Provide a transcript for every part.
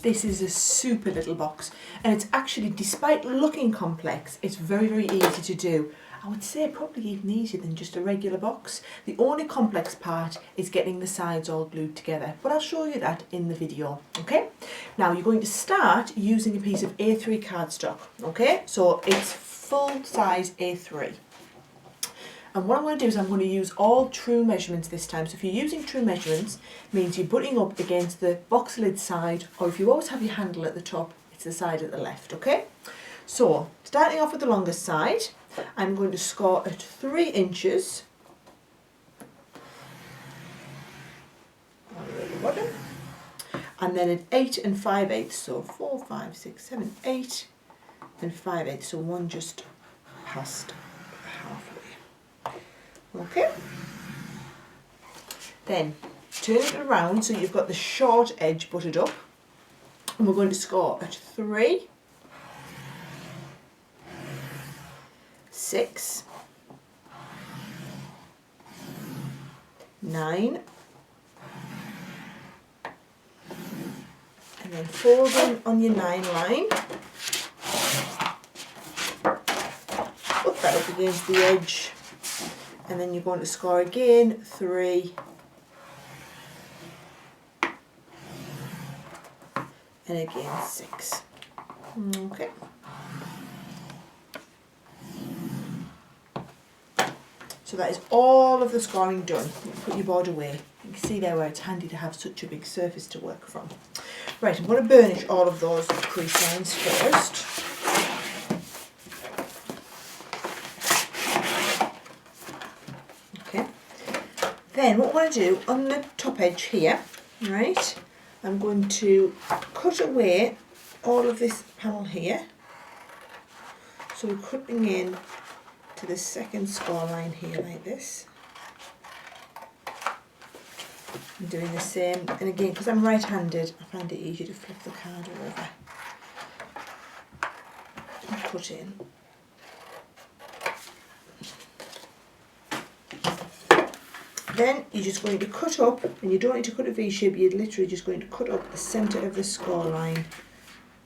This is a super little box, and it's actually, despite looking complex, it's very, very easy to do. I would say probably even easier than just a regular box. The only complex part is getting the sides all glued together, but I'll show you that in the video, okay? Now you're going to start using a piece of A3 cardstock, okay? So it's full size A3. And what I'm going to do is I'm going to use all true measurements this time. So if you're using true measurements, it means you're butting up against the box lid side, or if you always have your handle at the top, it's the side at the left, okay? So starting off with the longest side, I'm going to score at 3 inches all the way to the bottom, and then at 8 5/8, so 4, 5, 6, 7, 8 5/8, so one just past halfway. Okay, then turn it around so you've got the short edge butted up, and we're going to score at 3, 6, 9, and then fold in on your 9 line, put that up against the edge, and then you're going to score again 3, and again 6. Okay. So that is all of the scoring done. Put your board away. You can see there where it's handy to have such a big surface to work from. Right, I'm going to burnish all of those crease lines first. Okay. Then what I'm going to do on the top edge here, right, I'm going to cut away all of this panel here. So we're cutting in to the second score line here like this. I'm doing the same, and again, because I'm right-handed, I find it easier to flip the card over and cut in. Then you're just going to cut up, and you don't need to cut a V shape, you're literally just going to cut up the centre of the score line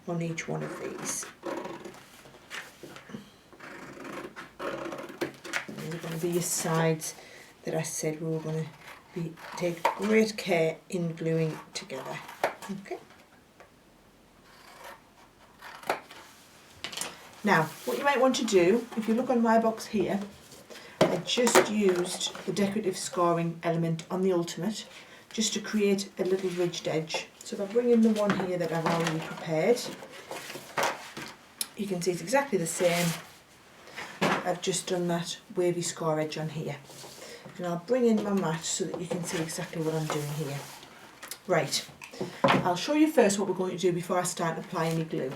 on each one of these. These are going to be your sides that I said we were going to take great care in gluing together. Okay. Now, what you might want to do, if you look on my box here, I just used the decorative scoring element on the Ultimate just to create a little ridged edge. So if I bring in the one here that I've already prepared, you can see it's exactly the same. I've just done that wavy score edge on here. And I'll bring in my mat so that you can see exactly what I'm doing here. Right, I'll show you first what we're going to do before I start applying the glue.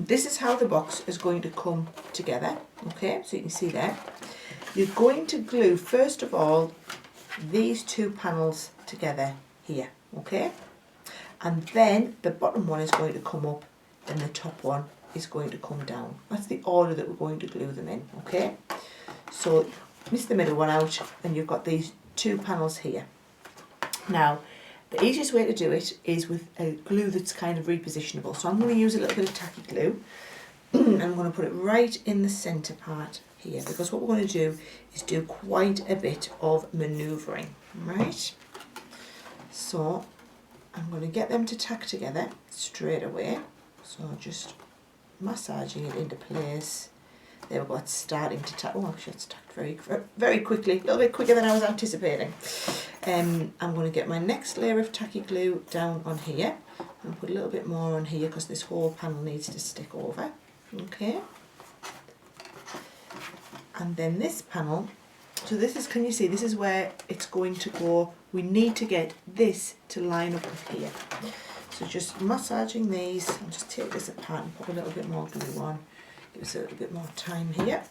This is how the box is going to come together, okay, so you can see there. You're going to glue, first of all, these two panels together here, okay? And then the bottom one is going to come up and the top one is going to come down. That's the order that we're going to glue them in, okay? So miss the middle one out and you've got these two panels here. Now, the easiest way to do it is with a glue that's kind of repositionable. So I'm going to use a little bit of tacky glue and I'm going to put it right in the centre part here, because what we're going to do is do quite a bit of manoeuvring, right? So I'm going to get them to tack together straight away. So just massaging it into place. There we go, it's starting to tack. Oh, actually it's tacked very quickly, a little bit quicker than I was anticipating. I'm going to get my next layer of tacky glue down on here and put a little bit more on here because this whole panel needs to stick over. Okay. And then this panel, so this is, can you see, this is where it's going to go. We need to get this to line up with here. So just massaging these, I'll just take this apart and put a little bit more glue on. Give us a little bit more time here.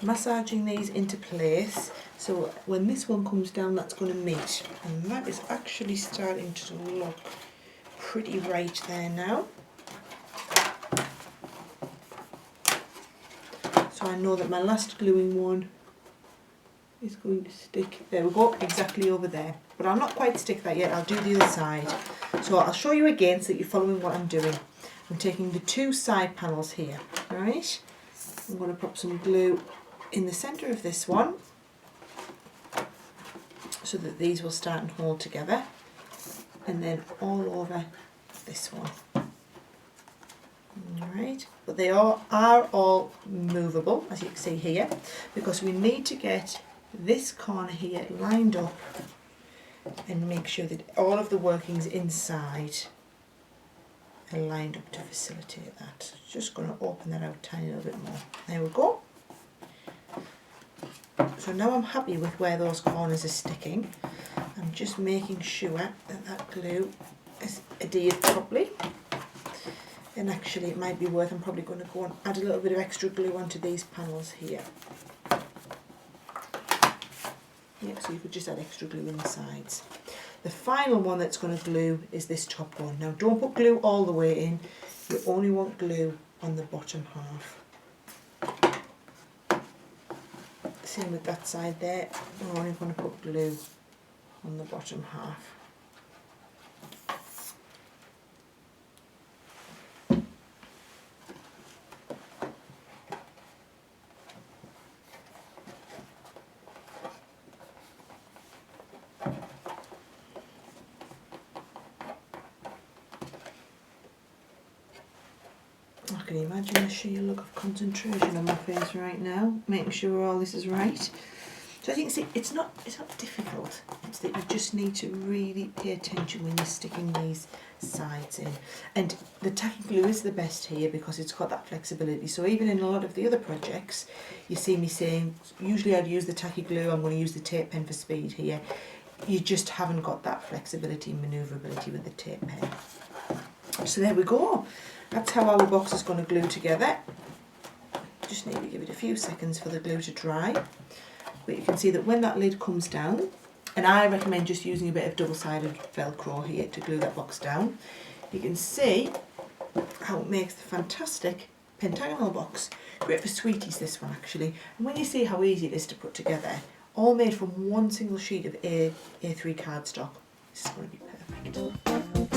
Massaging these into place, so when this one comes down that's going to meet, and that is actually starting to look pretty right there now. So I know that my last gluing one is going to stick, there we go, exactly over there. But I'll not quite stick that yet, I'll do the other side. So I'll show you again so that you're following what I'm doing. I'm taking the two side panels here, right? I'm going to pop some glue in the centre of this one so that these will start and hold together, and then all over this one. Alright, but they are all movable, as you can see here, because we need to get this corner here lined up and make sure that all of the workings inside are lined up to facilitate that. So just going to open that out a tiny little bit more. There we go. So now I'm happy with where those corners are sticking. I'm just making sure that that glue is adhered properly. And actually it might be worth, I'm probably going to go and add a little bit of extra glue onto these panels here. Yeah, so you could just add extra glue in the sides. The final one that's going to glue is this top one. Now don't put glue all the way in, you only want glue on the bottom half. Same with that side there, we're only going to put glue on the bottom half. I can imagine the sheer look of concentration on my face right now, making sure all this is right. So I think, see, it's not difficult, it's that you just need to really pay attention when you're sticking these sides in. And the tacky glue is the best here because it's got that flexibility. So even in a lot of the other projects, you see me saying, usually I'd use the tacky glue, I'm going to use the tape pen for speed here. You just haven't got that flexibility and manoeuvrability with the tape pen. So there we go. That's how our box is going to glue together. Just need to give it a few seconds for the glue to dry. But you can see that when that lid comes down, and I recommend just using a bit of double-sided Velcro here to glue that box down, you can see how it makes the fantastic pentagonal box. Great for sweeties, this one actually. And when you see how easy it is to put together, all made from one single sheet of A3 cardstock, this is going to be perfect.